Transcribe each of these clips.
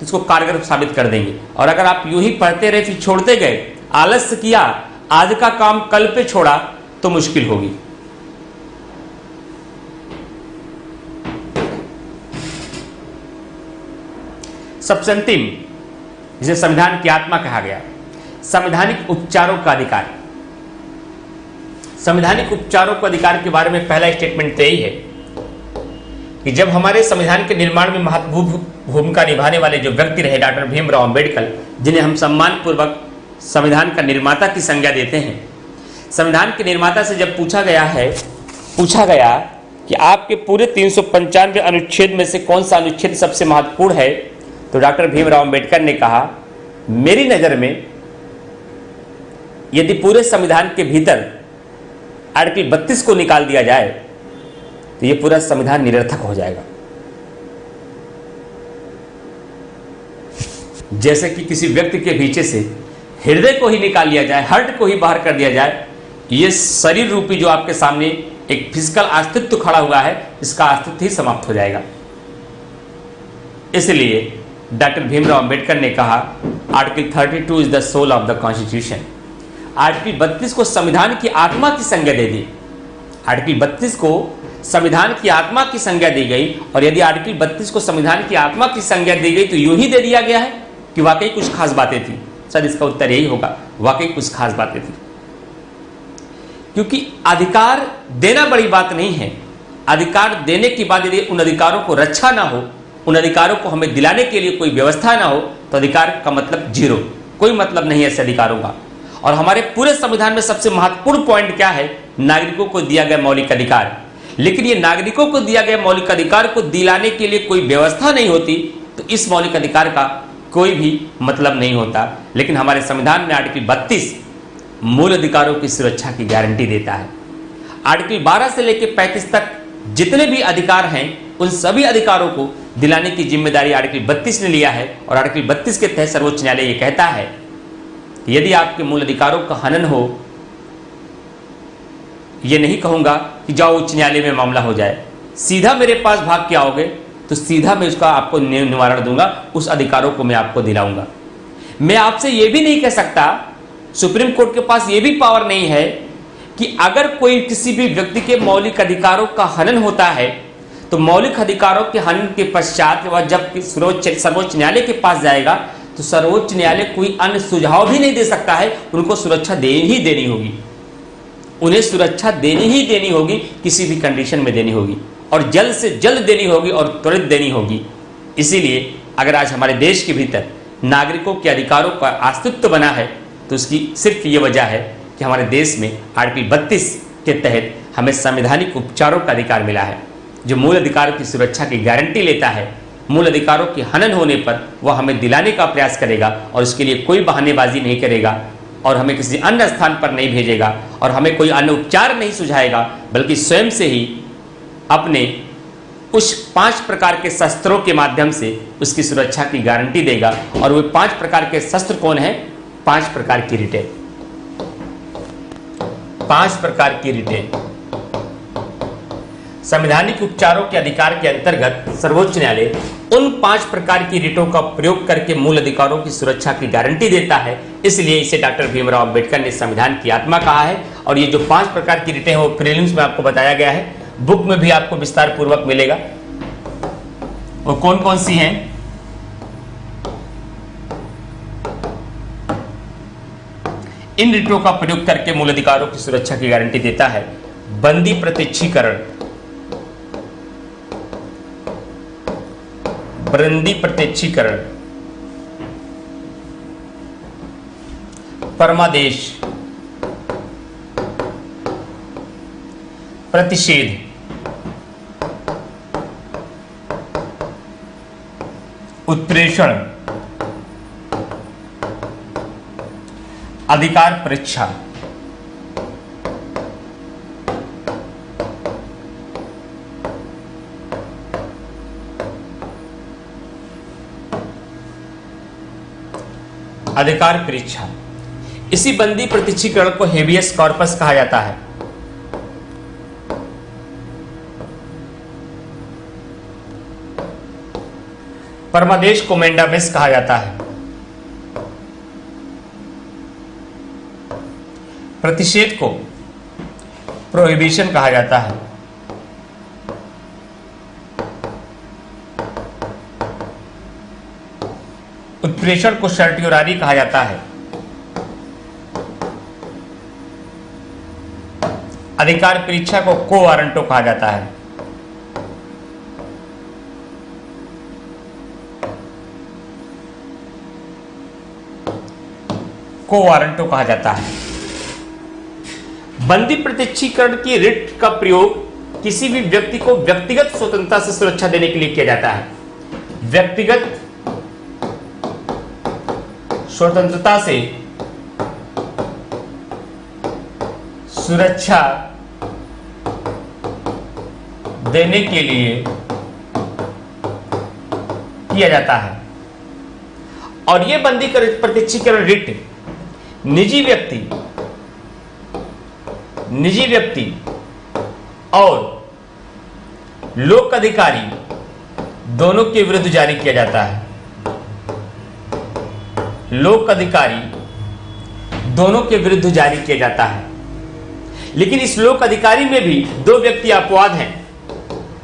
तो इसको कारगर साबित कर देंगे। और अगर आप यूं ही पढ़ते रहे फिर छोड़ते गए, आलस्य किया, आज का काम कल पे छोड़ा, तो मुश्किल होगी। सबसे अंतिम, जिसे संविधान की आत्मा कहा गया, संवैधानिक उपचारों का अधिकार। संवैधानिक उपचारों के अधिकार के बारे में पहला स्टेटमेंट तो यही है कि जब हमारे संविधान के निर्माण में महत्वपूर्ण भूमिका निभाने वाले जो व्यक्ति रहे डॉक्टर भीमराव अंबेडकर, जिन्हें हम सम्मानपूर्वक संविधान का निर्माता की संज्ञा देते हैं, संविधान के निर्माता से जब पूछा गया कि आपके पूरे 395 अनुच्छेद में से कौन सा अनुच्छेद सबसे महत्वपूर्ण है, तो डॉक्टर भीमराव अंबेडकर ने कहा, मेरी नज़र में यदि पूरे संविधान के भीतर आर्टिकल 32 को निकाल दिया जाए तो यह पूरा संविधान निरर्थक हो जाएगा। जैसे कि किसी व्यक्ति के पीछे से हृदय को ही निकाल लिया जाए, हार्ट को ही बाहर कर दिया जाए, यह शरीर रूपी जो आपके सामने एक फिजिकल अस्तित्व खड़ा हुआ है, इसका अस्तित्व ही समाप्त हो जाएगा। इसलिए डॉक्टर भीमराव अंबेडकर ने कहा, article 32 is the soul of the constitution. Article 32 को संविधान की आत्मा की संज्ञा दे दी। आर्टिकल 32 को संविधान की आत्मा की संज्ञा दी गई, और यदि आर्टिकल 32 को संविधान की आत्मा की संज्ञा दी गई तो यूं ही दे दिया गया है कि वाकई कुछ खास बातें थी। सर, इसका उत्तर यही होगा, वाकई कुछ खास बातें थी। क्योंकि अधिकार देना बड़ी बात नहीं है, अधिकार देने के बाद यदि उन अधिकारों को रक्षा ना हो, उन अधिकारों को हमें दिलाने के लिए कोई व्यवस्था ना हो, तो अधिकार का मतलब जीरो, कोई मतलब नहीं है ऐसे अधिकारों का। और हमारे पूरे संविधान में सबसे महत्वपूर्ण पॉइंट क्या है? नागरिकों को दिया गया मौलिक अधिकार। लेकिन ये नागरिकों को दिया गया मौलिक अधिकार को दिलाने के लिए कोई व्यवस्था नहीं होती तो इस मौलिक अधिकार का कोई भी मतलब नहीं होता। लेकिन हमारे संविधान में आर्टिकल 32 मूल अधिकारों की सुरक्षा की गारंटी देता है। आर्टिकल 12 से लेकर 35 तक जितने भी अधिकार हैं, उन सभी अधिकारों को दिलाने की जिम्मेदारी आर्टिकल 32 ने लिया है। और आर्टिकल 32 के तहत सर्वोच्च न्यायालय ये कहता है कि यदि आपके मूल अधिकारों का हनन हो, ये नहीं कहूंगा कि जाओ उच्च न्यायालय में मामला हो जाए, सीधा मेरे पास भाग के आओगे तो सीधा मैं उसका आपको निवारण दूंगा, उस अधिकारों को मैं आपको दिलाऊंगा। मैं आपसे ये भी नहीं कह सकता, सुप्रीम कोर्ट के पास ये भी पावर नहीं है कि अगर कोई किसी भी व्यक्ति के मौलिक अधिकारों का हनन होता है तो मौलिक अधिकारों के हनन के पश्चात वह जब सर्वोच्च न्यायालय के पास जाएगा तो सर्वोच्च न्यायालय कोई अन्य सुझाव भी नहीं दे सकता है, उनको सुरक्षा देनी होगी, उन्हें सुरक्षा देनी होगी, किसी भी कंडीशन में देनी होगी, और जल्द से जल्द देनी होगी और त्वरित देनी होगी। इसीलिए अगर आज हमारे देश के भीतर नागरिकों के अधिकारों का अस्तित्व बना है तो उसकी सिर्फ ये वजह है कि हमारे देश में आर्टिकल 32 के तहत हमें संवैधानिक उपचारों का अधिकार मिला है, जो मूल अधिकारों की सुरक्षा की गारंटी लेता है। मूल अधिकारों के हनन होने पर वह हमें दिलाने का प्रयास करेगा और उसके लिए कोई बहानेबाजी नहीं करेगा और हमें किसी अन्य स्थान पर नहीं भेजेगा और हमें कोई अन्य उपचार नहीं सुझाएगा, बल्कि स्वयं से ही अपने उस 5 प्रकार के शस्त्रों के माध्यम से उसकी सुरक्षा की गारंटी देगा। और वे 5 प्रकार के शस्त्र कौन है? 5 प्रकार की रिटें। 5 प्रकार की रिटें संवैधानिक उपचारों के अधिकार के अंतर्गत सर्वोच्च न्यायालय उन 5 प्रकार की रिटों का प्रयोग करके मूल अधिकारों की सुरक्षा की गारंटी देता है। इसलिए इसे डॉक्टर भीमराव अंबेडकर ने संविधान की आत्मा कहा है। और ये जो 5 प्रकार की रिटें हैं वो प्रीलिम्स में आपको बताया गया है, बुक में भी आपको विस्तार पूर्वक मिलेगा। वो कौन कौन सी हैं? इन रिटों का प्रयोग करके मूल अधिकारों की सुरक्षा की गारंटी देता है। बंदी प्रत्यक्षीकरण, बंदी प्रत्यक्षीकरण, परमादेश, प्रतिषेध, उत्प्रेषण, अधिकार परीक्षा, अधिकार परीक्षा। इसी बंदी प्रत्यक्षीकरण को हेबियस कॉर्पस कहा जाता है। परमादेश को मैंडामेस कहा जाता है। प्रतिषेध को प्रोहिबिशन कहा जाता है। उत्प्रेषण को सर्टियोरारी कहा जाता है। अधिकार परीक्षा को को वारंटो कहा जाता है। को वारंटो कहा जाता है। बंदी प्रत्यक्षीकरण की रिट का प्रयोग किसी भी व्यक्ति को व्यक्तिगत स्वतंत्रता से सुरक्षा देने के लिए किया जाता है। व्यक्तिगत स्वतंत्रता से सुरक्षा देने के लिए किया जाता है। और यह बंदी प्रत्यक्षीकरण रिट निजी व्यक्ति और लोक अधिकारी दोनों के विरुद्ध जारी किया जाता है। लोक अधिकारी दोनों के विरुद्ध जारी किया जाता है। लेकिन इस लोक अधिकारी में भी दो व्यक्ति अपवाद हैं।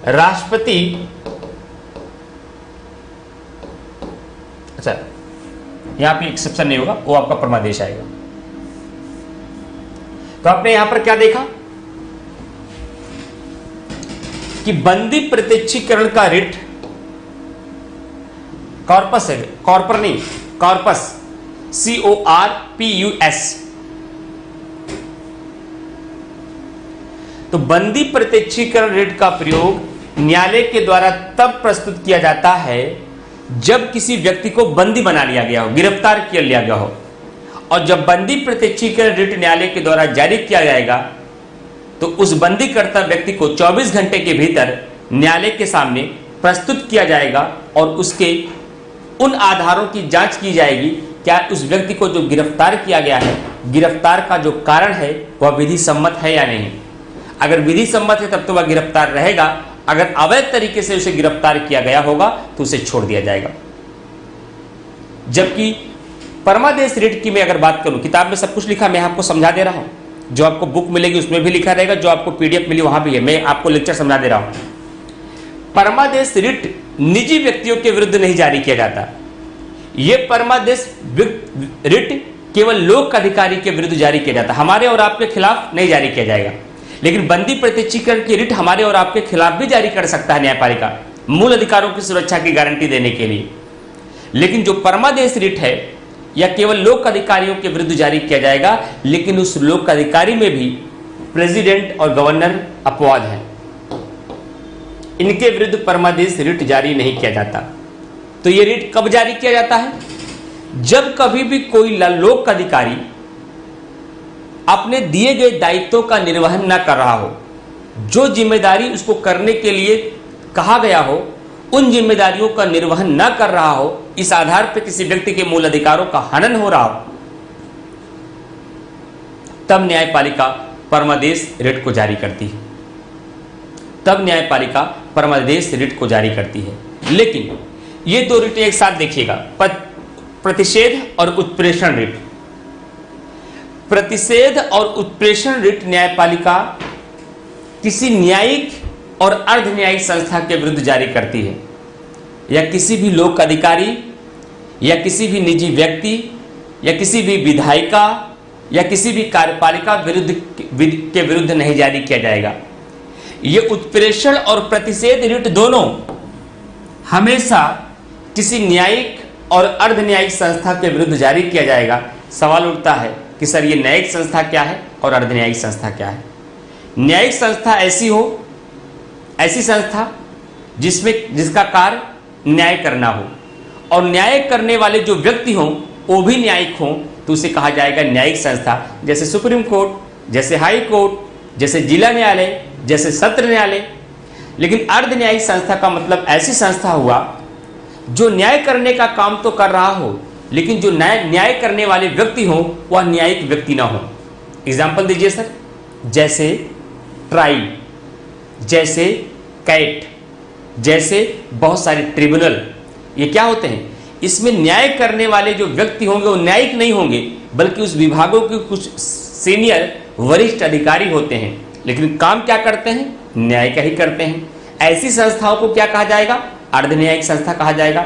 राष्ट्रपति, अच्छा यहां पे एक्सेप्शन नहीं होगा, वो आपका परमादेश आएगा। तो आपने यहां पर क्या देखा कि बंदी प्रत्यक्षीकरण का रिट कॉर्पस है, कॉर्पर नहीं, कॉर्पस, CORPUS। तो बंदी प्रत्यक्षीकरण रिट का प्रयोग न्यायालय के द्वारा तब प्रस्तुत किया जाता है जब किसी व्यक्ति को बंदी बना लिया गया हो, गिरफ्तार किया लिया गया हो। और जब बंदी प्रत्यक्षीकरण रिट न्यायालय के द्वारा जारी किया जाएगा तो उस बंदीकर्ता व्यक्ति को 24 घंटे के भीतर न्यायालय के सामने प्रस्तुत किया जाएगा और उसके उन आधारों की जांच की जाएगी क्या उस व्यक्ति को जो गिरफ्तार किया गया है, गिरफ्तार का जो कारण है वह विधि सम्मत है या नहीं। अगर विधि सम्मत है तब तो वह गिरफ्तार रहेगा, अगर अवैध तरीके से उसे गिरफ्तार किया गया होगा तो उसे छोड़ दिया जाएगा। जबकि परमादेश रिट की मैं अगर बात करूं, किताब में सब कुछ लिखा, मैं आपको समझा दे रहा हूं, जो आपको बुक मिलेगी उसमें भी लिखा रहेगा, जो आपको PDF मिली वहां भी है, मैं आपको लेक्चर समझा दे रहा हूं। परमादेश रिट निजी व्यक्तियों के विरुद्ध नहीं जारी किया जाता। यह परमादेश रिट केवल लोक अधिकारी के विरुद्ध जारी किया जाता, हमारे और आपके खिलाफ नहीं जारी किया जाएगा। लेकिन बंदी प्रत्यक्षीकरण की रिट हमारे और आपके खिलाफ भी जारी कर सकता है न्यायपालिका, मूल अधिकारों की सुरक्षा की गारंटी देने के लिए। लेकिन जो परमादेश रिट है यह केवल लोक अधिकारियों के विरुद्ध जारी किया जाएगा, लेकिन उस लोक अधिकारी में भी प्रेसिडेंट और गवर्नर अपवाद हैं, इनके विरुद्ध परमादेश रिट जारी नहीं किया जाता। तो यह रिट कब जारी किया जाता है? जब कभी भी कोई लोक अधिकारी अपने दिए गए दायित्वों का निर्वहन न कर रहा हो, जो जिम्मेदारी उसको करने के लिए कहा गया हो उन जिम्मेदारियों का निर्वहन न कर रहा हो, इस आधार पर किसी व्यक्ति के मूल अधिकारों का हनन हो रहा हो, तब न्यायपालिका परमादेश रिट को जारी करती है। तब न्यायपालिका परमादेश रिट को जारी करती है। लेकिन ये दो रिट एक साथ देखिएगा, प्रतिषेध और उत्प्रेषण रिट। प्रतिषेध और उत्प्रेषण रिट न्यायपालिका किसी न्यायिक और अर्ध न्यायिक संस्था के विरुद्ध जारी करती है, या किसी भी लोक अधिकारी या किसी भी निजी व्यक्ति या किसी भी विधायिका या किसी भी कार्यपालिका के विरुद्ध नहीं जारी किया जाएगा। ये उत्प्रेषण और प्रतिषेध रिट दोनों हमेशा किसी न्यायिक और अर्ध न्यायिक संस्था के विरुद्ध जारी किया जाएगा। सवाल उठता है कि सर ये न्यायिक संस्था क्या है और अर्ध न्यायिक संस्था क्या है? न्यायिक संस्था ऐसी संस्था जिसका कार्य न्याय करना हो, और न्याय करने वाले जो व्यक्ति हों वो भी न्यायिक हों, तो उसे कहा जाएगा न्यायिक संस्था। जैसे सुप्रीम कोर्ट, जैसे हाई कोर्ट, जैसे जिला न्यायालय, जैसे सत्र न्यायालय। लेकिन अर्ध न्यायिक संस्था का मतलब ऐसी संस्था हुआ जो न्याय करने का काम तो कर रहा हो, लेकिन जो न्याय करने वाले व्यक्ति हों वह न्यायिक व्यक्ति ना हो। एग्जाम्पल दीजिए सर। जैसे ट्राई, जैसे कैट, जैसे बहुत सारे ट्रिब्यूनल, ये क्या होते हैं? इसमें न्याय करने वाले जो व्यक्ति होंगे वो न्यायिक नहीं होंगे, बल्कि उस विभागों के कुछ सीनियर वरिष्ठ अधिकारी होते हैं, लेकिन काम क्या करते हैं? न्याय का ही करते हैं। ऐसी संस्थाओं को क्या कहा जाएगा? अर्ध न्यायिक संस्था कहा जाएगा।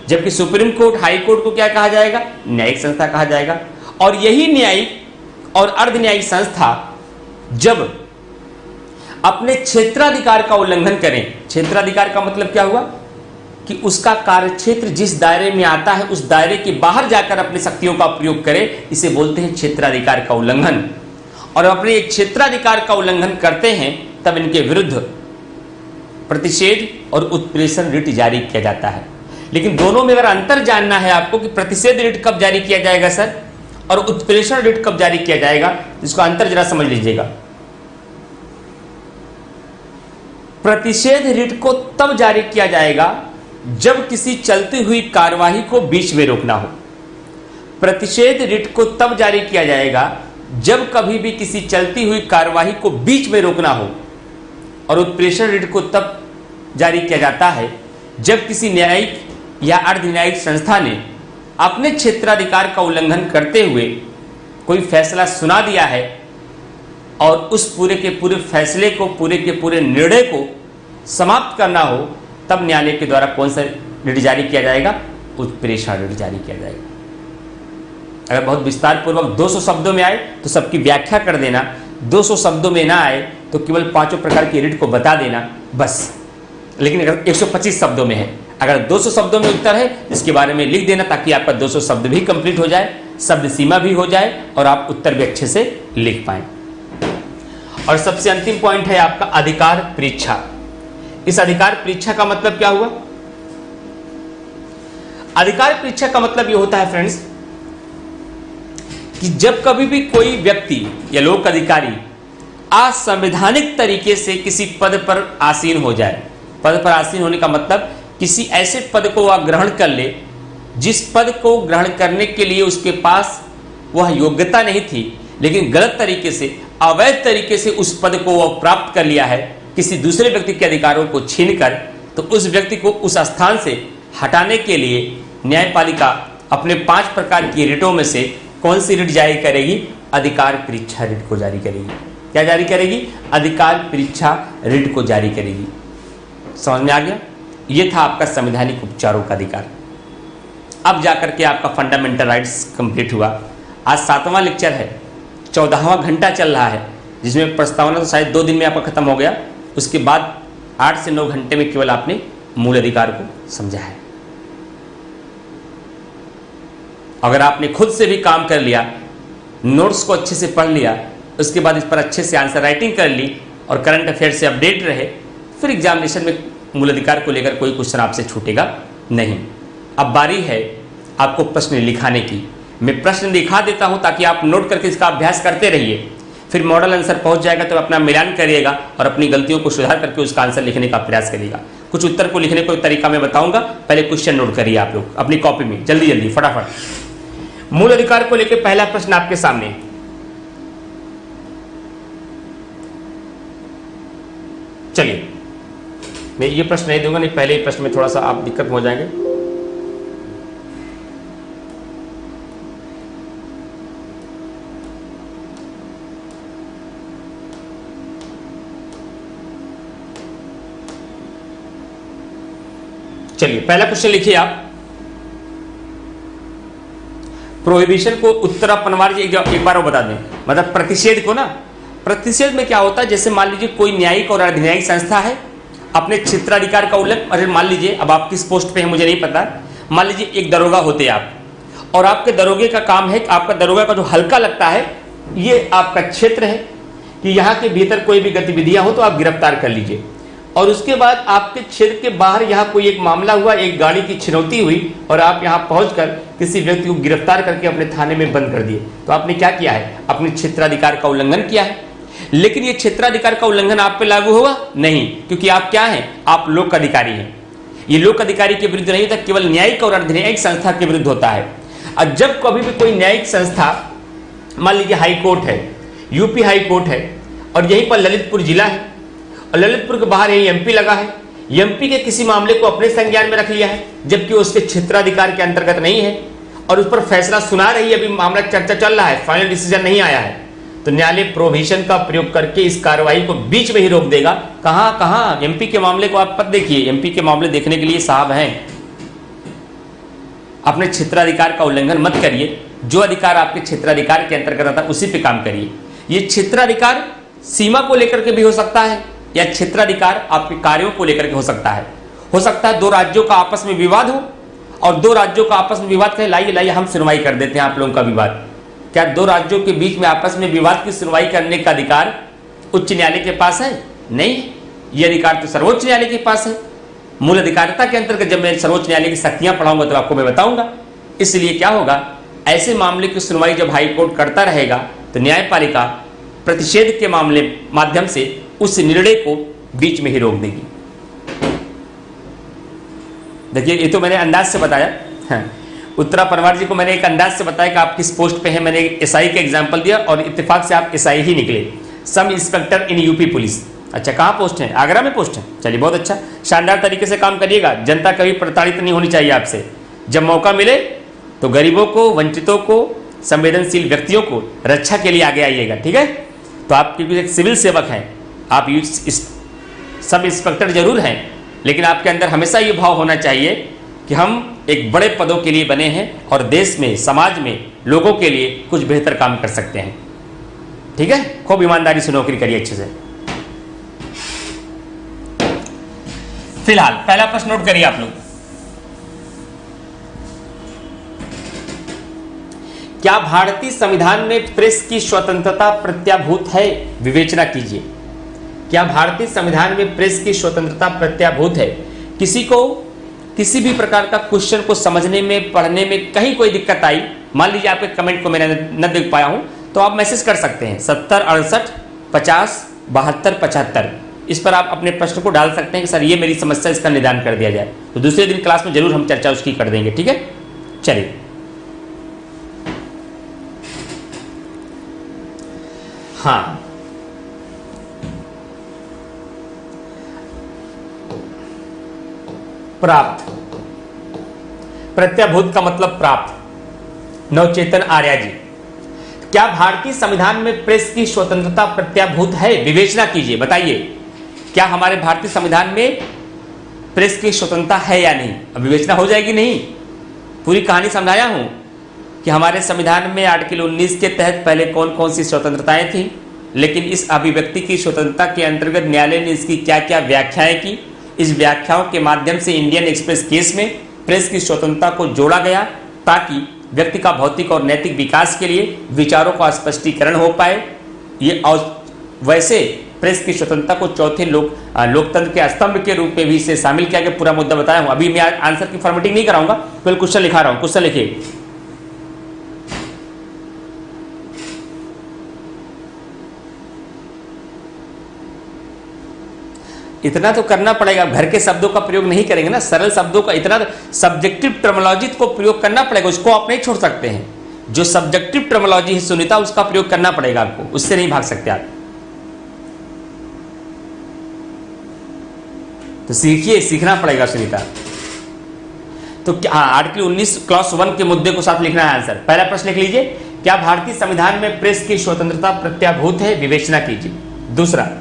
जबकि सुप्रीम कोर्ट, हाई कोर्ट को क्या कहा जाएगा? न्यायिक संस्था कहा जाएगा। और यही न्यायिक और अर्ध न्यायिक संस्था जब अपने क्षेत्राधिकार का उल्लंघन करें, क्षेत्राधिकार का मतलब क्या हुआ कि उसका कार्यक्षेत्र जिस दायरे में आता है उस दायरे के बाहर जाकर अपनी शक्तियों का प्रयोग करे, इसे बोलते हैं क्षेत्राधिकार का उल्लंघन। और अपने एक क्षेत्राधिकार का उल्लंघन करते हैं तब इनके विरुद्ध प्रतिषेध और उत्प्रेषण रिट जारी किया जाता है। लेकिन दोनों में अगर अंतर जानना है आपको कि प्रतिषेध रिट कब जारी किया जाएगा सर और उत्प्रेषण रिट कब जारी किया जाएगा, इसका अंतर जरा समझ लीजिएगा। प्रतिषेध रिट को तब जारी किया जाएगा जब किसी चलती हुई कार्यवाही को बीच में रोकना हो। प्रतिषेध रिट को तब जारी किया जाएगा जब कभी भी किसी चलती हुई कार्यवाही को बीच में रोकना हो। और उत्प्रेषण रिट को तब जारी किया जाता है जब किसी न्यायिक या अर्ध न्यायिक संस्था ने अपने क्षेत्राधिकार का उल्लंघन करते हुए कोई फैसला सुना दिया है और उस पूरे के पूरे फैसले को, पूरे के पूरे निर्णय को समाप्त करना हो, तब न्यायालय के द्वारा कौन सा रिट जारी किया जाएगा? उत्प्रेषण रिट जारी किया जाएगा। अगर बहुत विस्तार पूर्वक 200 शब्दों में आए तो सबकी व्याख्या कर देना, 200 शब्दों में ना आए तो केवल 5 प्रकार की रिट को बता देना बस। लेकिन अगर 125 शब्दों में है, अगर 200 शब्दों में उत्तर है, इसके बारे में लिख देना ताकि आपका 200 शब्द भी कंप्लीट हो जाए, शब्द सीमा भी हो जाए और आप उत्तर भी अच्छे से लिख पाए। और सबसे अंतिम पॉइंट है आपका अधिकार परीक्षा। इस अधिकार परीक्षा का मतलब क्या हुआ? अधिकार परीक्षा का मतलब यह होता है फ्रेंड्स कि जब कभी भी कोई व्यक्ति या लोक अधिकारी असंवैधानिक तरीके से किसी पद पर आसीन हो जाए। पद पर आसीन होने का मतलब किसी ऐसे पद को वह ग्रहण कर ले जिस पद को ग्रहण करने के लिए उसके पास वह योग्यता नहीं थी, लेकिन गलत तरीके से, अवैध तरीके से उस पद को वह प्राप्त कर लिया है किसी दूसरे व्यक्ति के अधिकारों को छीनकर, तो उस व्यक्ति को उस स्थान से हटाने के लिए न्यायपालिका अपने 5 प्रकार की रिटों में से कौन सी रिट जारी करेगी? अधिकार परीक्षा रिट को जारी करेगी। क्या जारी करेगी? अधिकार परीक्षा रिट को जारी करेगी। समझ में आ गया? यह था आपका संवैधानिक उपचारों का अधिकार। अब जाकर के आपका फंडामेंटल राइट्स कंप्लीट हुआ। आज 7वां लेक्चर है, 14वां घंटा चल रहा है, जिसमें प्रस्तावना तो शायद 2 दिन में आपका खत्म हो गया। उसके बाद 8 से 9 घंटे में केवल आपने मूल अधिकार को समझा है। अगर आपने खुद से भी काम कर लिया, नोट्स को अच्छे से पढ़ लिया, उसके बाद इस पर अच्छे से आंसर राइटिंग कर ली और करंट अफेयर से अपडेट रहे, फिर एग्जामिनेशन में मूल अधिकार को लेकर कोई क्वेश्चन आपसे छूटेगा नहीं। अब बारी है आपको प्रश्न लिखाने की। मैं प्रश्न लिखा देता हूं ताकि आप नोट करके इसका अभ्यास करते रहिए। फिर मॉडल आंसर पहुंच जाएगा तो अपना मिलान करिएगा और अपनी गलतियों को सुधार करके उसका आंसर लिखने का प्रयास करिएगा। कुछ उत्तर को लिखने को तरीका मैं बताऊंगा, पहले क्वेश्चन नोट करिए आप लोग अपनी कॉपी में, जल्दी जल्दी फटाफट। मूल अधिकार को लेकर पहला प्रश्न आपके सामने। चलिए, मैं ये प्रश्न नहीं दूंगा, नहीं पहले ही प्रश्न में थोड़ा सा आप दिक्कत हो जाएंगे। चलिए, पहला क्वेश्चन लिखिए आप। प्रोहिबिशन को उत्तर आप बनवा एक बार वो बता दें, मतलब प्रतिषेध को ना। प्रतिषेध में क्या होता है, जैसे मान लीजिए कोई न्यायिक और अर्धन्यायिक संस्था है, अपने क्षेत्राधिकार का उल्लंघन, अरे मान लीजिए अब आप किस पोस्ट पे हैं मुझे नहीं पता, मान लीजिए एक दरोगा होते हैं आप और आपके दरोगे का काम है कि आपका दरोगा का जो हल्का लगता है ये आपका क्षेत्र है कि यहाँ के भीतर कोई भी गतिविधियां हो तो आप गिरफ्तार कर लीजिए। और उसके बाद आपके क्षेत्र के बाहर यहाँ कोई एक मामला हुआ, एक गाड़ी की छिनौती हुई और आप यहाँ पहुंचकर किसी व्यक्ति को गिरफ्तार करके अपने थाने में बंद कर दिए, तो आपने क्या किया है? अपने क्षेत्राधिकार का उल्लंघन किया है। लेकिन ये क्षेत्राधिकार का उल्लंघन आप पे लागू होगा नहीं, क्योंकि आप क्या हैं? आप लोक अधिकारी हैं। ये लोक अधिकारी के विरुद्ध नहीं होता, केवल न्यायिक और अर्धन्यायिक संस्था के विरुद्ध होता है। और जब कभी भी कोई न्यायिक संस्था, मान लीजिए हाई कोर्ट है, यूपी हाई कोर्ट है और यहीं पर ललितपुर जिला है और ललितपुर के बाहर यही एमपी लगा है, एमपी के किसी मामले को अपने संज्ञान में रख लिया है जबकि उसके क्षेत्राधिकार के अंतर्गत नहीं है और उस पर फैसला सुना रही है, अभी मामला चर्चा चल रहा है, फाइनल डिसीजन नहीं आया है, तो न्यायालय प्रोविजन का प्रयोग करके इस कार्रवाई को बीच में ही रोक देगा। कहां एमपी के मामले को आप पद देखिए, एमपी के मामले देखने के लिए साहब हैं, अपने क्षेत्राधिकार का उल्लंघन मत करिए, जो अधिकार आपके क्षेत्राधिकार के अंतर्गत आता है उसी पे काम करिए। ये क्षेत्राधिकार सीमा को लेकर के भी हो सकता है या क्षेत्राधिकार आपके कार्यों को लेकर के हो सकता है। दो राज्यों का आपस में विवाद हो और दो राज्यों का आपस में विवाद कहे लाइए हम सुनवाई कर देते हैं आप लोगों का विवाद। क्या दो राज्यों के बीच में आपस में विवाद की सुनवाई करने का अधिकार उच्च न्यायालय के पास है? नहीं, यह अधिकार तो सर्वोच्च न्यायालय के पास है। मूल अधिकारिता के अंतर्गत जब मैं सर्वोच्च न्यायालय की शक्तियां पढ़ाऊंगा तो आपको मैं बताऊंगा। इसलिए क्या होगा, ऐसे मामले की सुनवाई जब हाई कोर्ट करता रहेगा तो न्यायपालिका प्रतिषेध के मामले माध्यम से उस निर्णय को बीच में ही रोक देगी। देखिए, ये तो मैंने अंदाज से बताया। हाँ, उत्तरा परमार जी को मैंने एक अंदाज से बताया कि आप किस पोस्ट पे हैं। मैंने एसआई का एग्जांपल दिया और इत्तेफाक से आप एसआई ही निकले, sub inspector in UP police. अच्छा, कहाँ पोस्ट है? आगरा में पोस्ट है। चलिए, बहुत अच्छा, शानदार तरीके से काम करिएगा। जनता कभी प्रताड़ित नहीं होनी चाहिए आपसे। जब मौका मिले तो गरीबों को, वंचितों को, संवेदनशील व्यक्तियों को रक्षा के लिए आगे आइएगा, ठीक है। तो आप क्योंकि एक सिविल सेवक हैं, आप सब इंस्पेक्टर जरूर हैं, लेकिन आपके अंदर हमेशा ये भाव होना चाहिए कि हम एक बड़े पदों के लिए बने हैं और देश में, समाज में, लोगों के लिए कुछ बेहतर काम कर सकते हैं, ठीक है। खूब ईमानदारी से नौकरी करिए अच्छे से। फिलहाल पहला प्रश्न नोट करिए आप लोग। क्या भारतीय संविधान में प्रेस की स्वतंत्रता प्रत्याभूत है? विवेचना कीजिए। क्या भारतीय संविधान में प्रेस की स्वतंत्रता प्रत्याभूत है? किसी को किसी भी प्रकार का क्वेश्चन को समझने में, पढ़ने में कहीं कोई दिक्कत आई, मान लीजिए आपके कमेंट को मैंने न देख पाया हूं, तो आप मैसेज कर सकते हैं 70 68 50 72 75। इस पर आप अपने प्रश्न को डाल सकते हैं कि सर ये मेरी समस्या, इसका निदान कर दिया जाए। तो दूसरे दिन क्लास में जरूर हम चर्चा उसकी कर देंगे, ठीक है। चलिए, हाँ, प्राप्त, प्रत्याभूत का मतलब प्राप्त। नवचेतन आर्या जी, क्या भारतीय संविधान में प्रेस की स्वतंत्रता प्रत्याभूत है? विवेचना कीजिए, बताइए क्या हमारे भारतीय संविधान में प्रेस की स्वतंत्रता है या नहीं। अब विवेचना हो जाएगी नहीं, पूरी कहानी समझाया हूं कि हमारे संविधान में आर्टिकल 19 के तहत पहले कौन कौन सी स्वतंत्रताएं थी, लेकिन इस अभिव्यक्ति की स्वतंत्रता के अंतर्गत न्यायालय ने इसकी क्या क्या व्याख्याएं की। इस व्याख्याओं के माध्यम से इंडियन एक्सप्रेस केस में प्रेस की स्वतंत्रता को जोड़ा गया ताकि व्यक्ति का भौतिक और नैतिक विकास के लिए विचारों का स्पष्टीकरण हो पाए। ये वैसे प्रेस की स्वतंत्रता को चौथे लोकतंत्र के स्तंभ के रूप में भी इसे शामिल किया गया। पूरा मुद्दा बताया हूं। अभी मैं आंसर की फॉर्मेटिंग नहीं कराऊंगा, केवल क्वेश्चन लिखा रहा हूं। क्वेश्चन लिखिए। इतना तो करना पड़ेगा, घर के शब्दों का प्रयोग नहीं करेंगे ना, सरल शब्दों का, इतना सब्जेक्टिव टर्मिनोलॉजी को प्रयोग करना पड़ेगा, उसको आप नहीं छोड़ सकते हैं। जो सब्जेक्टिव टर्मिनोलॉजी है सुनीता, उसका प्रयोग करना पड़ेगा आपको, उससे नहीं भाग सकते आप। तो सीखिए, सीखना पड़ेगा सुनीता। तो क्या आर्टिकल 19 क्लॉज 1 के मुद्दे को साथ लिखना है आंसर। पहला प्रश्न लिख लीजिए, क्या भारतीय संविधान में प्रेस की स्वतंत्रता प्रत्याभूत है? विवेचना कीजिए। दूसरा,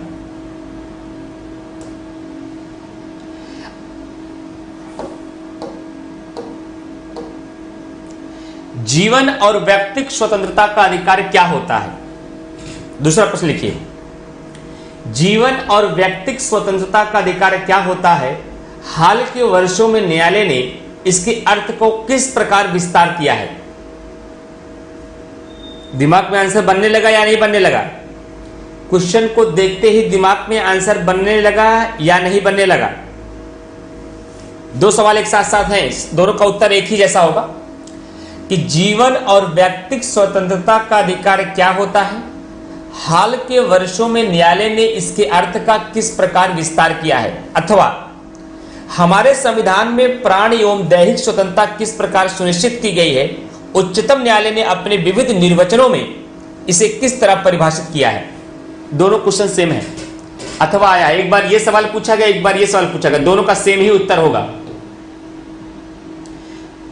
जीवन और व्यक्तिगत स्वतंत्रता का अधिकार क्या होता है? दूसरा प्रश्न लिखिए, जीवन और व्यक्तिगत स्वतंत्रता का अधिकार क्या होता है? हाल के वर्षों में न्यायालय ने इसके अर्थ को किस प्रकार विस्तार किया है? दिमाग में आंसर बनने लगा या नहीं बनने लगा? क्वेश्चन को देखते ही दिमाग में आंसर बनने लगा या नहीं बनने लगा? दो सवाल एक साथ साथ हैं, दोनों का उत्तर एक ही जैसा होगा कि जीवन और व्यक्तिगत स्वतंत्रता का अधिकार क्या होता है? हाल के वर्षों में न्यायालय ने इसके अर्थ का किस प्रकार विस्तार किया है? अथवा हमारे संविधान में प्राण एवं दैहिक स्वतंत्रता किस प्रकार सुनिश्चित की गई है? उच्चतम न्यायालय ने अपने विविध निर्वचनों में इसे किस तरह परिभाषित किया है? दोनों क्वेश्चन सेम है। अथवा आया है। एक बार ये सवाल पूछा गया, एक बार ये सवाल पूछा गया, दोनों का सेम ही उत्तर होगा।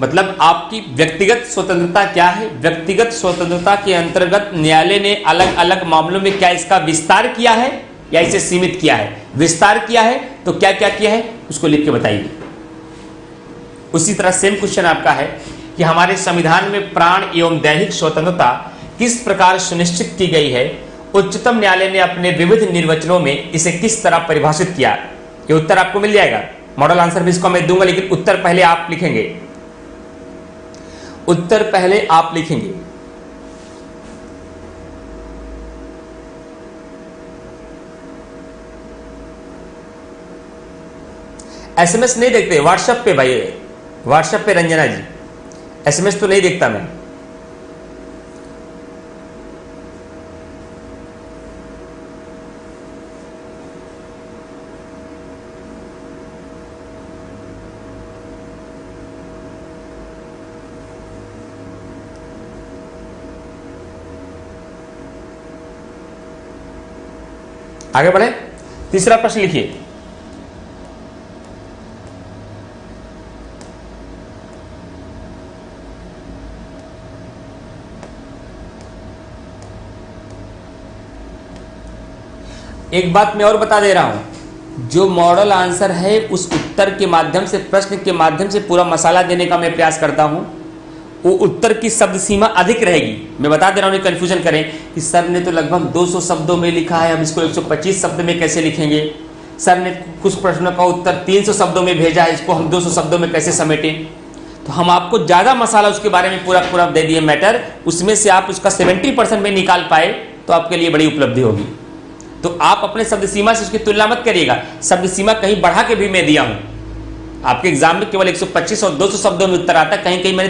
मतलब आपकी व्यक्तिगत स्वतंत्रता क्या है? व्यक्तिगत स्वतंत्रता के अंतर्गत न्यायालय ने अलग अलग मामलों में क्या इसका विस्तार किया है या इसे सीमित किया है? विस्तार किया है तो क्या क्या किया है उसको लिख के बताइए। उसी तरह सेम क्वेश्चन आपका है कि हमारे संविधान में प्राण एवं दैहिक स्वतंत्रता किस प्रकार सुनिश्चित की गई है? उच्चतम न्यायालय ने अपने विविध निर्वचनों में इसे किस तरह परिभाषित किया? ये उत्तर आपको मिल जाएगा। मॉडल आंसर भी इसको मैं दूंगा, लेकिन उत्तर पहले आप लिखेंगे। उत्तर पहले आप लिखेंगे। एसएमएस नहीं देखते व्हाट्सएप पे भाई, व्हाट्सएप पे रंजना जी, एसएमएस तो नहीं देखता मैं। आगे बढ़े, तीसरा प्रश्न लिखिए। एक बात मैं और बता दे रहा हूं, जो मॉडल आंसर है उस उत्तर के माध्यम से, प्रश्न के माध्यम से पूरा मसाला देने का मैं प्रयास करता हूं। वो उत्तर की शब्द सीमा अधिक रहेगी। मैं बता दे रहा हूं, कंफ्यूजन करें कि सर ने तो लगभग 200 शब्दों में लिखा है, अब इसको 125 शब्द में कैसे लिखेंगे? सर ने कुछ प्रश्नों का उत्तर 300 शब्दों में भेजा है, इसको हम 200 शब्दों में कैसे समेटें? तो हम आपको ज़्यादा मसाला उसके बारे में पूरा पूरा दे दिए मैटर, उसमें से आप उसका 70% में निकाल पाए तो आपके लिए बड़ी उपलब्धि होगी। तो आप अपने शब्द सीमा से उसकी तुलना मत करिएगा। शब्द सीमा कहीं बढ़ा के भी मैं दिया हूं। आपके एग्जाम में केवल 125 और 200 शब्दों में उत्तर आता है, कहीं कहीं मैंने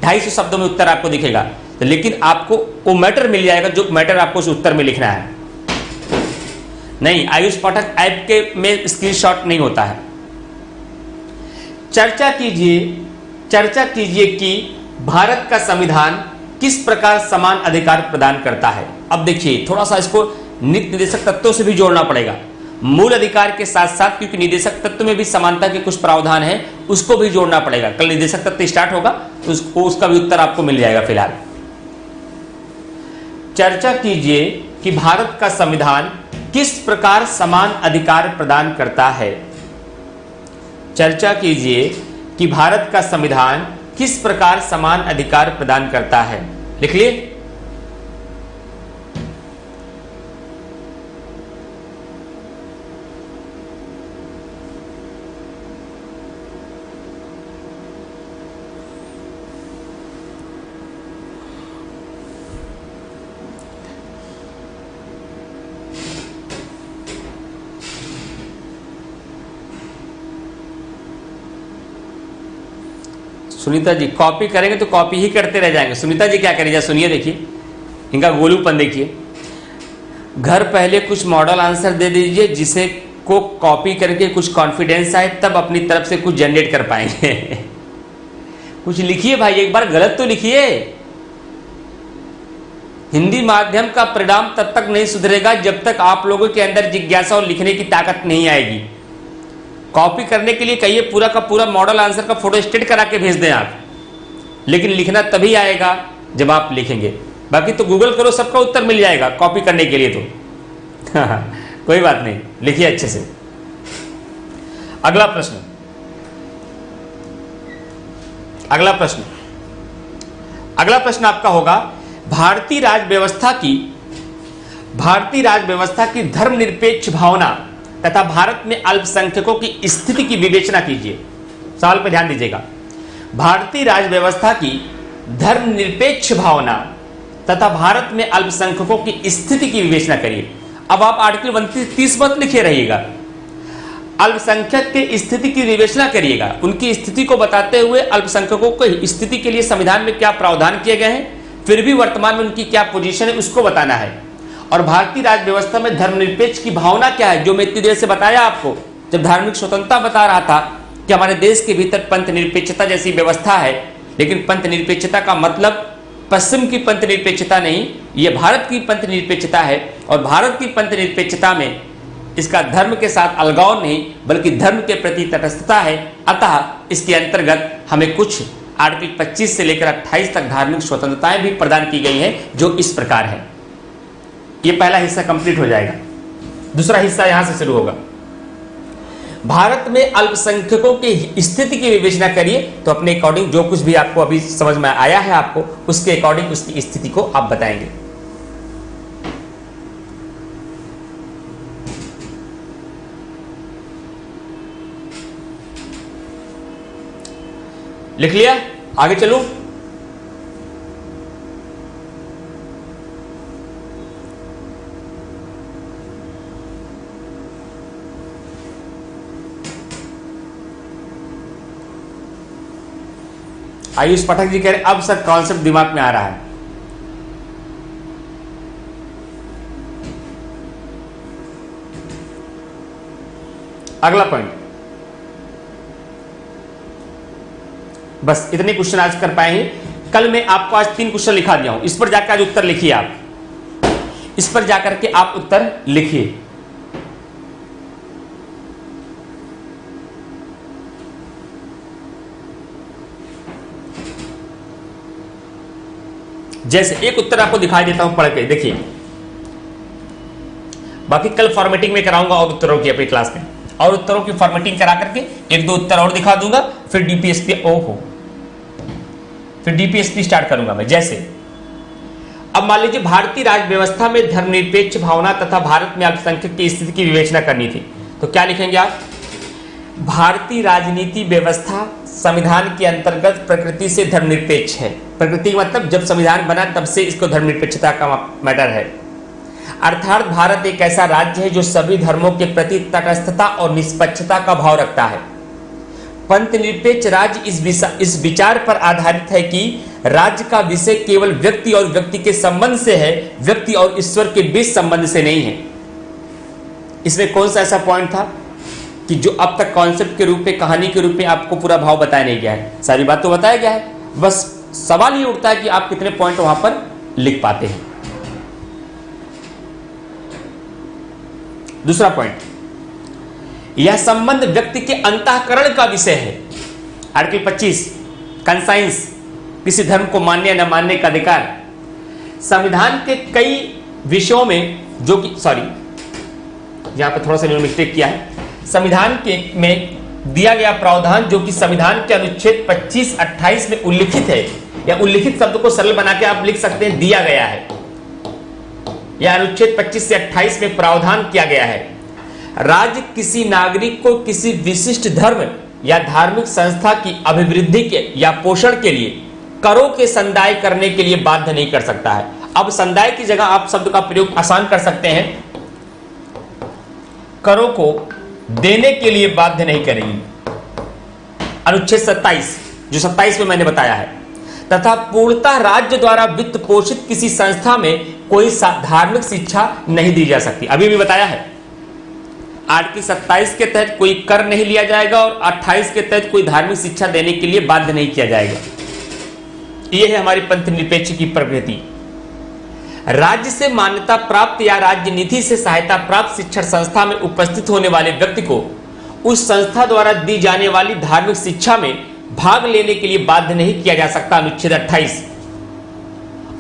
250 शब्दों में उत्तर आपको दिखेगा। तो लेकिन आपको वो मैटर मिल जाएगा जो मैटर आपको उस उत्तर में लिखना है। नहीं, आयुष पाठक ऐप के में स्क्रीनशॉट नहीं होता है। चर्चा कीजिए कि भारत का संविधान किस प्रकार समान अधिकार प्रदान करता है। अब देखिए, थोड़ा सा इसको नीति निर्देशक तत्वों से भी जोड़ना पड़ेगा। मूल अधिकार के साथ साथ, क्योंकि निर्देशक तत्व में भी समानता के कुछ प्रावधान है, उसको भी जोड़ना पड़ेगा। कल निर्देशक तत्व स्टार्ट होगा तो उसका भी उत्तर आपको मिल जाएगा। फिलहाल चर्चा कीजिए कि भारत का संविधान किस प्रकार समान अधिकार प्रदान करता है। चर्चा कीजिए कि भारत का संविधान किस प्रकार समान अधिकार प्रदान करता है। लिख लिए। सुनीता जी कॉपी करेंगे तो कॉपी ही करते रह जाएंगे। सुनीता जी क्या करेंगे, सुनिए, देखिए इनका गोलूपन देखिए। घर पहले कुछ मॉडल आंसर दे दीजिए जिसे को कॉपी करके कुछ कॉन्फिडेंस आए, तब अपनी तरफ से कुछ जनरेट कर पाएंगे। कुछ लिखिए भाई, एक बार गलत तो लिखिए। हिंदी माध्यम का परिणाम तब तक नहीं सुधरेगा जब तक आप लोगों के अंदर जिज्ञासा और लिखने की ताकत नहीं आएगी। कॉपी करने के लिए कहिए पूरा का पूरा मॉडल आंसर का फोटो स्टेट करा के भेज दें आप, लेकिन लिखना तभी आएगा जब आप लिखेंगे। बाकी तो गूगल करो, सबका उत्तर मिल जाएगा कॉपी करने के लिए तो। कोई बात नहीं, लिखिए अच्छे से। अगला प्रश्न, अगला प्रश्न आपका होगा, भारतीय राज व्यवस्था की धर्मनिरपेक्ष भावना तथा भारत में अल्पसंख्यकों की स्थिति की विवेचना कीजिए। सवाल पर ध्यान दीजिएगा। भारतीय राज व्यवस्था की धर्मनिरपेक्ष भावना तथा भारत में अल्पसंख्यकों की स्थिति की विवेचना करिए। अब आप आर्टिकल 29 मत लिखे रहिएगा, अल्पसंख्यक की स्थिति की विवेचना करिएगा। उनकी स्थिति को बताते हुए अल्पसंख्यकों की स्थिति के लिए संविधान में क्या प्रावधान किए गए हैं, फिर भी वर्तमान में उनकी क्या पोजीशन है, उसको बताना है। और भारतीय राज व्यवस्था में धर्मनिरपेक्ष की भावना क्या है, जो मैं इतनी देर से बताया आपको, जब धार्मिक स्वतंत्रता बता रहा था कि हमारे देश के भीतर पंथ निरपेक्षता जैसी व्यवस्था है। लेकिन पंथ निरपेक्षता का मतलब पश्चिम की पंथ निरपेक्षता नहीं, यह भारत की पंथ निरपेक्षता है। और भारत की पंथ निरपेक्षता में इसका धर्म के साथ अलगाव नहीं बल्कि धर्म के प्रति तटस्थता है। अतः इसके अंतर्गत हमें कुछ आर्टिकल 25 से लेकर 28 तक धार्मिक स्वतंत्रताएं भी प्रदान की गई हैं, जो इस प्रकार है। यह पहला हिस्सा कंप्लीट हो जाएगा। दूसरा हिस्सा यहां से शुरू होगा। भारत में अल्पसंख्यकों की स्थिति की विवेचना करिए, तो अपने अकॉर्डिंग जो कुछ भी आपको अभी समझ में आया है आपको, उसके अकॉर्डिंग उसकी स्थिति को आप बताएंगे। लिख लिया? आगे चलूं? आयुष पाठक जी कह रहे अब सर कॉन्सेप्ट दिमाग में आ रहा है। अगला पॉइंट, बस इतने क्वेश्चन आज कर पाएंगे। कल मैं आपको आज 3 क्वेश्चन लिखा दिया हूं, इस पर जाकर आज उत्तर लिखिए। आप इस पर जाकर के आप उत्तर लिखिए। जैसे एक उत्तर आपको दिखाई देता हूं, पढ़ के देखिए। बाकी कल फॉर्मेटिंग में कराऊंगा और उत्तरों की अपनी क्लास में, और उत्तरों की फॉर्मेटिंग करा करके 1-2 उत्तर और दिखा दूंगा। फिर डीपीएसपी फिर डीपीएसपी स्टार्ट करूंगा मैं। जैसे अब मान लीजिए भारतीय राज्य व्यवस्था में धर्मनिरपेक्ष भावना तथा भारत में अल्पसंख्यक की स्थिति की विवेचना करनी थी, तो क्या लिखेंगे आप? भारतीय राजनीति व्यवस्था संविधान के अंतर्गत प्रकृति से धर्मनिरपेक्ष है। प्रकृति मतलब जब संविधान बना तब से इसको धर्मनिरपेक्षता का मैटर है। अर्थात भारत एक ऐसा राज्य है जो सभी धर्मों के प्रति तटस्थता और निष्पक्षता का भाव रखता है। पंथ निरपेक्ष राज्य इस विचार पर आधारित है कि राज्य का विषय केवल व्यक्ति और व्यक्ति के संबंध से है, व्यक्ति और ईश्वर के बीच संबंध से नहीं है। इसमें कौन सा ऐसा पॉइंट था कि जो अब तक कॉन्सेप्ट के रूप में, कहानी के रूप में आपको पूरा भाव बताया नहीं गया है? सारी बात तो बताया गया है, बस सवाल ये उठता है कि आप कितने पॉइंट वहां पर लिख पाते हैं। दूसरा पॉइंट, यह संबंध व्यक्ति के अंतःकरण का विषय है। आर्टिकल 25 कंसाइंस, किसी धर्म को मानने या न मानने का अधिकार। संविधान के कई विषयों में जो कि यहां पर थोड़ा सा मिस्टेक किया है। संविधान के में दिया गया प्रावधान जो कि संविधान के अनुच्छेद 25-28 में उल्लिखित है, या उल्लिखित शब्द को सरल बना के आप लिख सकते हैं दिया गया है, या अनुच्छेद 25 से 28 में प्रावधान किया गया है। राज्य किसी नागरिक को किसी विशिष्ट धर्म या धार्मिक संस्था की अभिवृद्धि के या पोषण के लिए करों के संदाय करने के लिए बाध्य नहीं कर सकता है। अब संदाय की जगह आप शब्द का प्रयोग आसान कर सकते हैं, करों को देने के लिए बाध्य नहीं करेगी। अनुच्छेद 27 जो 27 में मैंने बताया है, तथा पूर्णतः राज्य द्वारा वित्त पोषित किसी संस्था में कोई धार्मिक शिक्षा नहीं दी जा सकती। अभी भी बताया है, आर्टिकल 27 के तहत कोई कर नहीं लिया जाएगा और 28 के तहत कोई धार्मिक शिक्षा देने के लिए बाध्य नहीं किया जाएगा। यह है हमारी पंथ निरपेक्ष की प्रकृति। राज्य से मान्यता प्राप्त या राज्य निधि से सहायता प्राप्त शिक्षण संस्था में उपस्थित होने वाले व्यक्ति को उस संस्था द्वारा दी जाने वाली धार्मिक शिक्षा में भाग लेने के लिए बाध्य नहीं किया जा सकता। अनुच्छेद 28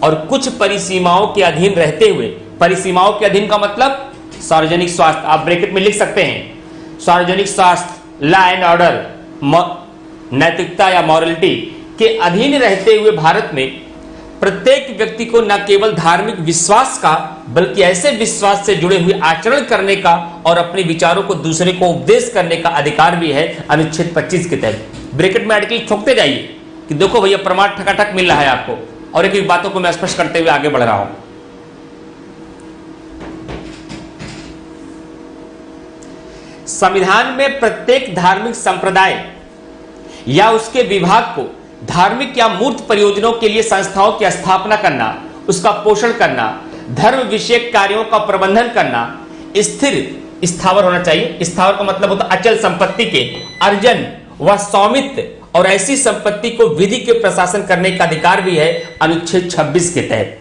और कुछ परिसीमाओं के अधीन रहते हुए, परिसीमाओं के अधीन का मतलब सार्वजनिक स्वास्थ्य, आप ब्रैकेट में लिख सकते हैं, सार्वजनिक स्वास्थ्य, लॉ एंड ऑर्डर, नैतिकता या मॉरलिटी के अधीन रहते हुए भारत में प्रत्येक व्यक्ति को न केवल धार्मिक विश्वास का बल्कि ऐसे विश्वास से जुड़े हुए आचरण करने का और अपने विचारों को दूसरे को उपदेश करने का अधिकार भी है। अनुच्छेद 25 के तहत ब्रैकेट में आर्टिकल ठोकते जाइए कि देखो भैया प्रमाण ठकाठक मिल रहा है आपको, और एक एक बातों को मैं स्पष्ट करते हुए आगे बढ़ रहा हूं। संविधान में प्रत्येक धार्मिक संप्रदाय या उसके विभाग को धार्मिक या मूर्त परियोजनाओं के लिए संस्थाओं की स्थापना करना, उसका पोषण करना, धर्म विषयक कार्यों का प्रबंधन करना, स्थिर स्थावर होना चाहिए। स्थावर का मतलब होता है अचल संपत्ति के अर्जन व स्वामित्व और ऐसी संपत्ति को विधि के प्रशासन करने का अधिकार भी है अनुच्छेद 26 के तहत।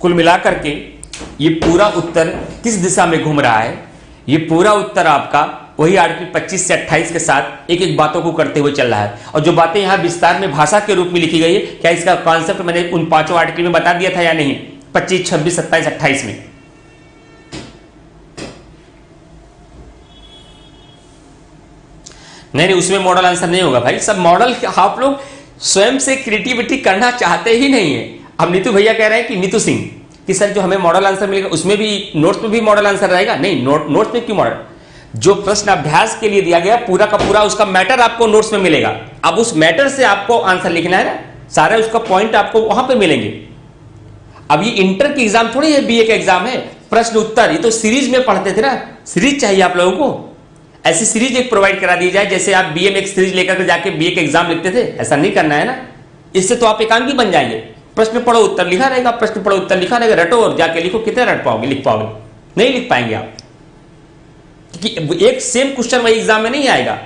कुल मिलाकर के ये पूरा उत्तर किस दिशा में घूम रहा है? ये पूरा उत्तर आपका वही आर्टिकल 25 से 28 के साथ एक एक बातों को करते हुए चल रहा है। और जो बातें यहां विस्तार में भाषा के रूप में लिखी गई है, क्या इसका कॉन्सेप्ट मैंने उन 5 आर्टिकल में बता दिया था या नहीं? 25, 26, 27, 28 में। नहीं, उसमें मॉडल आंसर नहीं होगा भाई। सब मॉडल आप लोग स्वयं से क्रिएटिविटी करना चाहते ही नहीं है। अब नीतू भैया कह रहे हैं कि नीतू सिंह कि सर जो हमें मॉडल आंसर मिलेगा उसमें भी नोट्स में भी मॉडल आंसर रहेगा। नहीं, नोट्स में क्यों मॉडल? जो प्रश्न अभ्यास के लिए दिया गया पूरा का पूरा उसका मैटर आपको नोट्स में मिलेगा। अब उस मैटर से आपको आंसर लिखना है ना, सारे उसका पॉइंट आपको वहां पे मिलेंगे। अब ये इंटर की एग्जाम थोड़ी है, बीए का एग्जाम है। प्रश्न उत्तर ये तो सीरीज में पढ़ते थे ना, सीरीज चाहिए आप लोगों को। ऐसी सीरीज एक प्रोवाइड करा दी जाए जैसे आप बीए में एक सीरीज लेकर के जाके बीए के एग्जाम लिखते थे। ऐसा नहीं करना है ना, इससे तो आप एकांकी बन जाएंगे। प्रश्न पढ़ो उत्तर लिखा रहेगा, प्रश्न पढ़ो उत्तर लिखा रहेगा, रटो और जाके लिखो। कितने रट पाओगे, लिख पाओगे? नहीं लिख पाएंगे आप, क्योंकि एक सेम क्वेश्चन वही एग्जाम में नहीं आएगा।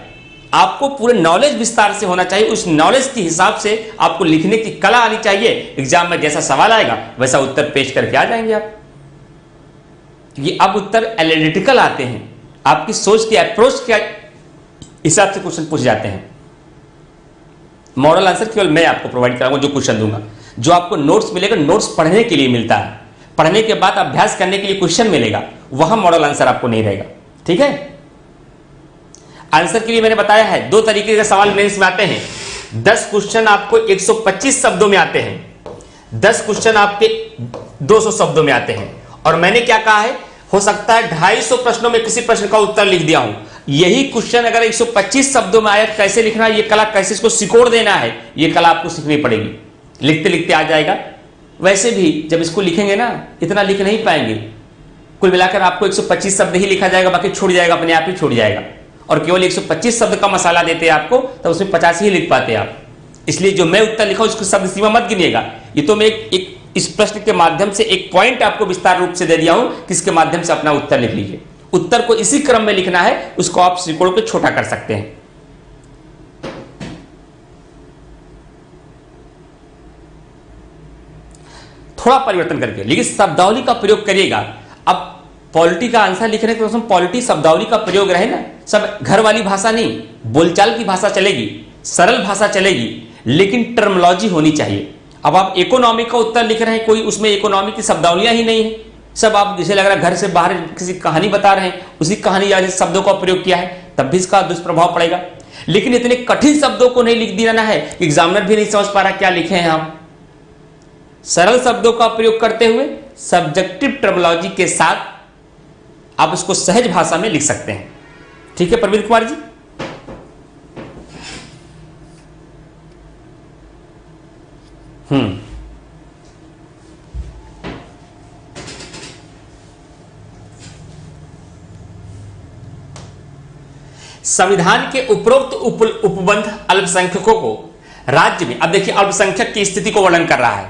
आपको पूरे नॉलेज विस्तार से होना चाहिए। उस नॉलेज के हिसाब से आपको लिखने की कला आनी चाहिए। एग्जाम में जैसा सवाल आएगा वैसा उत्तर पेश करके आ जाएंगे आप। क्योंकि अब उत्तर एनालिटिकल आते हैं, आपकी सोच की अप्रोच के हिसाब से क्वेश्चन पूछ जाते हैं। मॉडल आंसर केवल मैं आपको प्रोवाइड कराऊंगा, जो क्वेश्चन दूंगा। जो आपको नोट्स मिलेगा, नोट्स पढ़ने के लिए मिलता है, पढ़ने के बाद अभ्यास करने के लिए क्वेश्चन मिलेगा, वहां मॉडल आंसर आपको नहीं रहेगा। ठीक है? आंसर के लिए मैंने बताया है 2 तरीके के सवाल मेंस में आते हैं। 10 क्वेश्चन आपको 125 शब्दों में आते हैं, 10 क्वेश्चन आपके 200 शब्दों में आते हैं। और मैंने क्या कहा है, हो सकता है 250 प्रश्नों में किसी प्रश्न का उत्तर लिख दिया हूं। यही क्वेश्चन अगर 125 शब्दों में आया, कैसे लिखना है, ये कला कैसे इसको सिकोड़ देना है, ये कला आपको सीखनी पड़ेगी। लिखते लिखते आ जाएगा। वैसे भी जब इसको लिखेंगे ना, इतना लिख नहीं पाएंगे। कुल मिलाकर आपको 125 शब्द ही लिखा जाएगा, बाकी छूट जाएगा, अपने आप ही छूट जाएगा। और केवल 125 शब्द का मसाला देते हैं आपको, तो उसमें 50 ही लिख पाते आप। इसलिए जो मैं उत्तर लिखा उसको शब्द सीमा मत गिनिएगा। ये तो मैं एक इस प्रश्न के माध्यम से एक पॉइंट आपको विस्तार रूप से दे दिया हूं, किसके माध्यम से अपना उत्तर लिख लीजिए। उत्तर को इसी क्रम में लिखना है, उसको आप सिकोड़ के छोटा कर सकते हैं। थोड़ा परिवर्तन करके, लेकिन शब्दावली का प्रयोग करिएगा। अब पॉलिटी का आंसर लिखने के उसमें पॉलिटी शब्दावली का प्रयोग रहे ना, सब घर वाली भाषा नहीं, बोलचाल की भाषा चलेगी, सरल भाषा चलेगी, लेकिन टर्मोलॉजी होनी चाहिए। अब आप इकोनॉमी का उत्तर लिख रहे हैं, कोई उसमें इकोनॉमी की शब्दावलियां ही नहीं है। सब आप जैसे लग रहा है घर से बाहर किसी कहानी बता रहे हैं, उसी कहानी या शब्दों का प्रयोग किया है, तब भी इसका दुष्प्रभाव पड़ेगा। लेकिन इतने कठिन शब्दों को नहीं लिख देना है, एग्जामिनर भी नहीं समझ पा रहा क्या लिखे हैं आप। सरल शब्दों का प्रयोग करते हुए सब्जेक्टिव टर्मिनोलॉजी के साथ आप उसको सहज भाषा में लिख सकते हैं। ठीक है प्रवीण कुमार जी? संविधान के उपरोक्त उपबंध अल्पसंख्यकों को राज्य में, अब देखिए अल्पसंख्यक की स्थिति को वर्णन कर रहा है।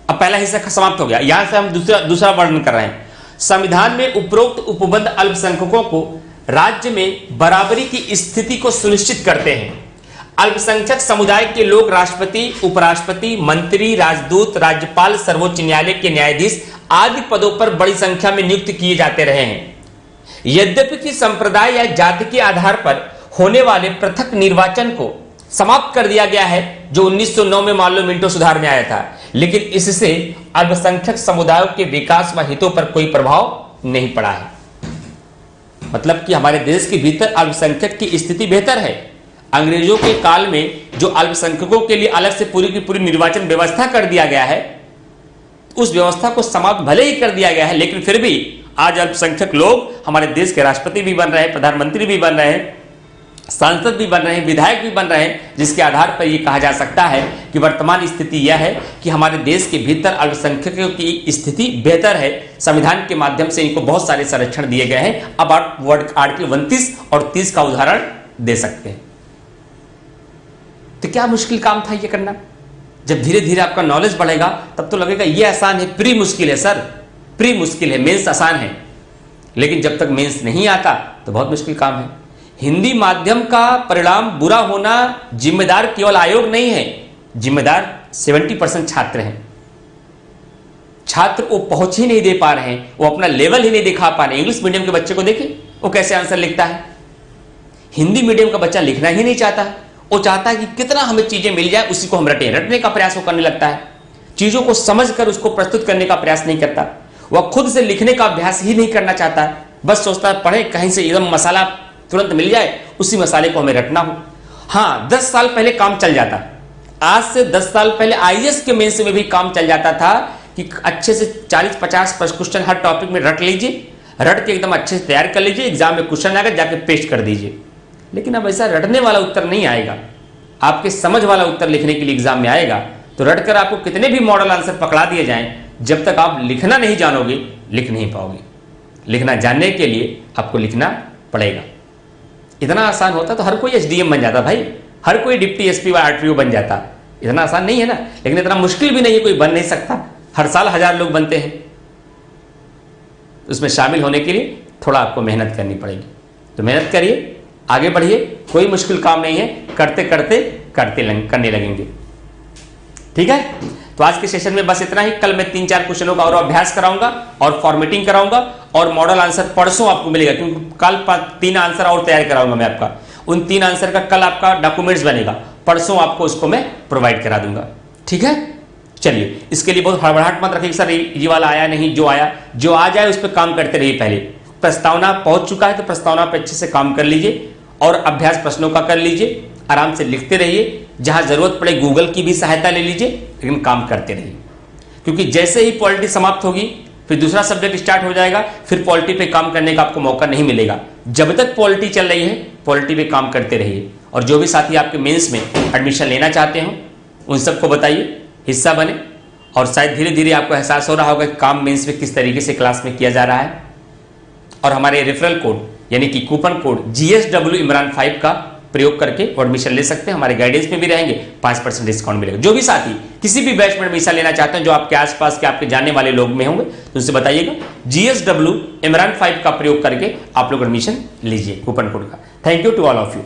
अब पहला हिस्सा समाप्त हो गया, यहां से हम दूसरा वर्णन कर रहे हैं। संविधान में उपरोक्त उपबंध अल्पसंख्यकों को राज्य में बराबरी की स्थिति को सुनिश्चित करते हैं। अल्पसंख्यक समुदाय के लोग राष्ट्रपति, उपराष्ट्रपति, मंत्री, राजदूत, राज्यपाल, सर्वोच्च न्यायालय के न्यायाधीश आदि पदों पर बड़ी संख्या में नियुक्त किए जाते रहे हैं। यद्यपि कि संप्रदाय या जाति के आधार पर होने वाले पृथक निर्वाचन को समाप्त कर दिया गया है, जो 1909 में मान लो मिंटो सुधार में आया था, लेकिन इससे अल्पसंख्यक समुदायों के विकास व हितों पर कोई प्रभाव नहीं पड़ा है। मतलब कि हमारे देश के भीतर अल्पसंख्यक की स्थिति बेहतर है। अंग्रेजों के काल में जो अल्पसंख्यकों के लिए अलग से पूरी की पूरी निर्वाचन व्यवस्था कर दिया गया है, उस व्यवस्था को समाप्त भले ही कर दिया गया है, लेकिन फिर भी आज अल्पसंख्यक लोग हमारे देश के राष्ट्रपति भी बन रहे हैं, प्रधानमंत्री भी बन रहे हैं, सांसद भी बन रहे हैं, विधायक भी बन रहे हैं, जिसके आधार पर यह कहा जा सकता है कि वर्तमान स्थिति यह है कि हमारे देश के भीतर अल्पसंख्यकों की स्थिति बेहतर है। संविधान के माध्यम से इनको बहुत सारे संरक्षण दिए गए हैं। अब आप आर्टिकल 29 और 30 का उदाहरण दे सकते हैं। तो क्या मुश्किल काम था ये करना? जब धीरे धीरे आपका नॉलेज बढ़ेगा तब तो लगेगा ये आसान है। प्री मुश्किल है सर, प्री मुश्किल है, मेंस आसान है, लेकिन जब तक मेंस नहीं आता तो बहुत मुश्किल काम है। हिंदी माध्यम का परिणाम बुरा होना जिम्मेदार केवल आयोग नहीं है, जिम्मेदार 70% छात्र हैं। छात्र वो पहुंच ही नहीं दे पा रहे हैं, वो अपना लेवल ही नहीं दिखा पा रहे। इंग्लिश मीडियम के बच्चे को देखिए वो कैसे आंसर लिखता है। हिंदी मीडियम का बच्चा लिखना ही नहीं चाहता, वो चाहता है कि कितना हमें चीजें मिल जाए उसी को हम रटें, रटने का प्रयास वो करने लगता है, चीजों को समझकर उसको प्रस्तुत करने का प्रयास नहीं करता। वह खुद से लिखने का अभ्यास ही नहीं करना चाहता है, बस सोचता है पढ़े कहीं से एकदम मसाला तुरंत मिल जाए, उसी मसाले को हमें रटना हो। हाँ, 10 साल पहले काम चल जाता, आज से 10 साल पहले आईएएस के मेंस में भी काम चल जाता था कि अच्छे से 40-50 क्वेश्चन हर टॉपिक में रट लीजिए, रट के एकदम अच्छे से तैयार कर लीजिए, एग्जाम में क्वेश्चन आएगा जाके पेस्ट कर दीजिए। लेकिन अब ऐसा रटने वाला उत्तर नहीं आएगा, आपके समझ वाला उत्तर लिखने के लिए एग्जाम में आएगा। तो रटकर आपको कितने भी मॉडल आंसर पकड़ा दिए जाएं, जब तक आप लिखना नहीं जानोगे लिख नहीं पाओगे। लिखना जानने के लिए आपको लिखना पड़ेगा। इतना आसान होता तो हर कोई एसडीएम बन जाता भाई, हर कोई डिप्टी एसपी व आरटीओ बन जाता। इतना आसान नहीं है ना, लेकिन इतना मुश्किल भी नहीं है, कोई बन नहीं सकता। हर साल 1000 लोग बनते हैं। उसमें शामिल होने के लिए थोड़ा आपको मेहनत करनी पड़ेगी। तो मेहनत करिए, आगे बढ़िए, कोई मुश्किल काम नहीं है, करते करते करने लगेंगे। ठीक है, तो आज के सेशन में बस इतना ही। कल मैं 3-4 क्वेश्चनों का और अभ्यास कराऊंगा और फॉर्मेटिंग कराऊंगा और मॉडल आंसर परसों आपको मिलेगा, क्योंकि कल 3 आंसर और तैयार कराऊंगा मैं आपका। उन 3 आंसर का कल आपका डॉक्यूमेंट्स बनेगा, परसों आपको उसको मैं प्रोवाइड करा दूंगा। ठीक है, चलिए, इसके लिए बहुत हड़बड़ाहट मत रखिए सर ये वाला आया नहीं, जो आया जो आ जाए उस पर काम करते रहिए। पहले प्रस्तावना पहुंच चुका है तो प्रस्तावना पर अच्छे से काम कर लीजिए और अभ्यास प्रश्नों का कर लीजिए, आराम से लिखते रहिए। जहां जरूरत पड़े गूगल की भी सहायता ले लीजिए, लेकिन काम करते रहिए। क्योंकि जैसे ही पॉलिटी समाप्त होगी फिर दूसरा सब्जेक्ट स्टार्ट हो जाएगा, फिर पॉलिटी पे काम करने का आपको मौका नहीं मिलेगा। जब तक पॉलिटी चल रही है पॉलिटी पे काम करते रहिए। और जो भी साथी आपके मेंस में एडमिशन लेना चाहते हो उन सबको बताइए, हिस्सा बने। और शायद धीरे धीरे आपको एहसास हो रहा होगा कि काम मेंस में किस तरीके से क्लास में किया जा रहा है। और हमारे रेफरल कोड यानी कि कूपन कोड GSW इमरान 5 का प्रयोग करके एडमिशन ले सकते हैं। हमारे गाइडेंस में भी रहेंगे, 5% डिस्काउंट मिलेगा। जो भी साथी किसी भी बैच में एडमिशन लेना चाहते हैं, जो आपके आसपास के आपके जानने वाले लोग में होंगे, तो उनसे बताइएगा GSW इमरान 5 का प्रयोग करके आप लोग एडमिशन लीजिए कूपन कोड का। Thank you to all of you.